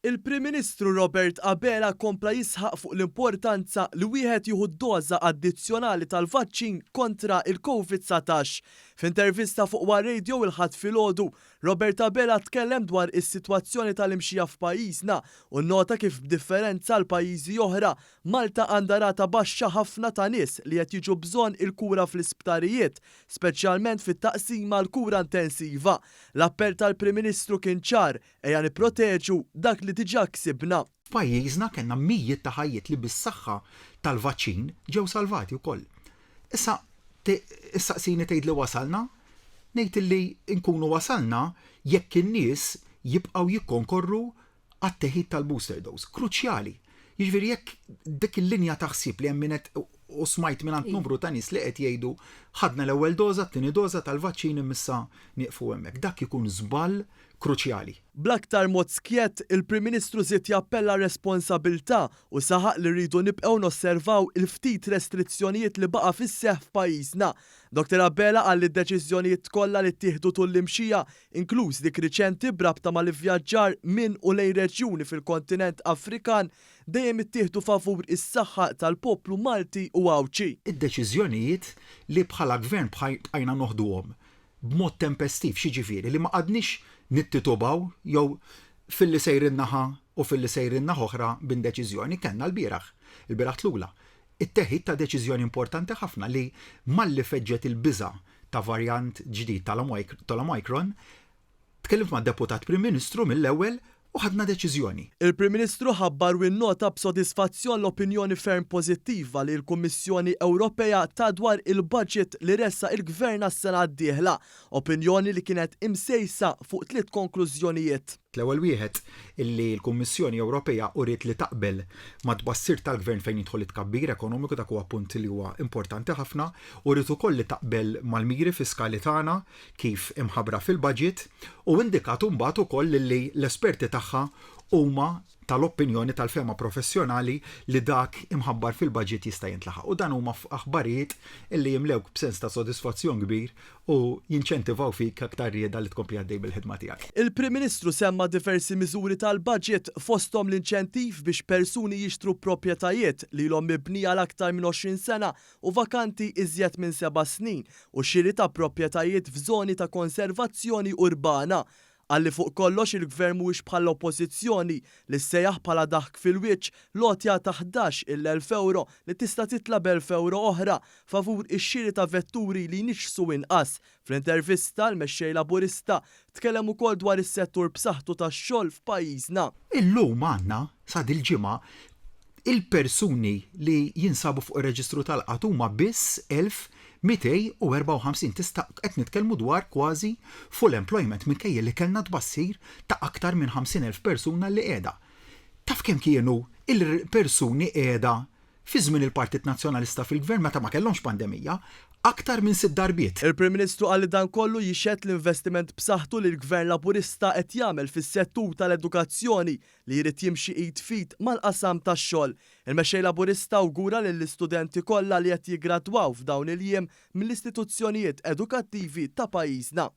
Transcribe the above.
Il-Prim Ministru Robert Abela kompla jisħaq fuq l-importanza li wieħed jieħu d-doża addizzjonali tal-vaċċin kontra il-COVID-19. F'intervista fuq War Radio il-ħadd filgħodu, Robert Abela tkellem dwar is-sitwazzjoni tal-imxija f'pajjiżna u nnota kif b'differenza l pajjiżi oħra Malta għandha rata baxxa ħafna ta' nies li qed jiġu bżonn il-kura fl-isptarijiet, speċjalment fit-taqsima l-kura intensiva. L-appell tal-Prim Ministru kien ċar ejja nipproteġu dak li diġà ksibna. Pajjiżna kellna mijiet ta' ħajjiet li bis-saħħa tal-vaċċin ġew salvati wkoll. Issa issaqsini tgħid li wasalna? Ngħid li nkunu wasalna jekk in-nies jibqgħu jikkonkorru għat-teħid tal-booster dose. Kruċjali. Jiġifieri jekk dik il-linja ta' ħsieb li hemm minnet u smajt minn numru ta' nies li qed jgħidu ħadna l-ewwel doża, t-tieni doża tal-vaċċin imissa nieqfu hemmhekk. Dak ikun żball kruċjali. Bl-aktar mod skiet, il-Prim Ministru żied jappella responsabilità u saħaq li rridu nibqgħu nosservaw il-ftit restrizzjonijiet li baqa' fis-seħħ f'pajjiżna. Dr. Abela qal li d-deċiżjonijiet kollha li ttieħdu tul l-imxija, inkluż dik riċenti brabta mal-ivvjaġġar minn u lejn reġjuni fil-kontinent Afrikan, dejjem ittieħdu favur is-saħħa tal-poplu Malti u Awċi. Id-deċiżjonijiet li bħala gvern bqajna noħduhom b'mod tempestiv xiġifieri li ma qadniex nittitubaw jew fil-li sejrin naħa u fil-li sejrin naħa oħra b'deċiżjoni kellna l-bieraħ. Il-bieraħ tlula. It-teħid ta' deċiżjoni importanti ħafna li malli feġġet il-biża' ta' varjant ġdid tal-Omicron, tkellimt mad-Deputat Prim Ministru mill-ewwel u ħadna deċiżjoni. Il-Prim Ministru ħabbar u nnota b'sodisfazzjon l-opinjoni ferm pożittiva li l-Kummissjoni Ewropea ta' dwar il-budget li ressa il-Gvern għas-sena d-dieħla, opinjoni li kienet imsejsa fuq 3 konklużjonijiet. L-ewwel wieħed illi l-Kummissjoni Ewropea uriet li taqbel ma tbassir tal-Gvern fejn jidħol it-tkabbir ekonomiku dak huwa punt li huwa importanti ħafna, uriet ukoll li taqbel mal-miri fiskali tagħna kif imħabbra fil-budget u indikatu mbagħad ukoll li l-esperti tagħha huma tal-opinjoni tal-fema professjonali li dak imħabbar fil-budget jista' jintlaħaq. U dan huma aħbarijiet illi jimlewk b'sens ta' sodisfazzjon kbir u jinċentivaw fik aktar rieda li tkompli għaddej bil-ħidma tiegħek. Il-Prim Ministru semma diversi miżuri tal-budget fosthom l-inċentiv biex persuni jixtru proprjetajiet li l-hom mibnija l-aktar minn 20 sena u vakanti iżjed minn 7 snin u xiri ta' proprjetajiet f'żoni ta' konservazzjoni urbana. Għalli fuq kollox il-Gvern mhuwiex bħala oppożizzjoni li ssejjaħ bħala daħk fil-wiċċ lotja ta' 11,000 euro li tista' titla b'1,000 euro oħra favur ix-xiri ta' vetturi li nixsu inqas. Fl-intervista l-mexxej Laburista tkellem ukoll dwar is-settur b'saħħtu tax-xogħol f'pajjiżna. Illum għandna sa dil-ġimgħa il-persuni li jinsabu fuq ir-reġistru tal-qatt huma biss 1254 tista' qed nitkellmu dwar kważi full employment minkejja li kellna tbassir ta' aktar minn 50,000 persuna li qiegħda. Taf kemm kienu il-persuni qiegħda fi żmien il-Partit Nazzjonalista fil-Gvern meta ma kellhomx pandemija? Aktar minn 6 darbiet. Il-Prim Ministru qal li dan kollu jixxed l-investiment b'saħħtu li l-Gvern Laburista qed jagħmel fis-settur tal-edukazzjoni li jrid jimxi id fit mal-qasam tax-xogħol. Il-mexxej Laburista awgura lill-istudenti kollha li qed jiggradwaw f'dawn il-jiem mill-istituzzjonijiet edukattivi ta' pajjiżna.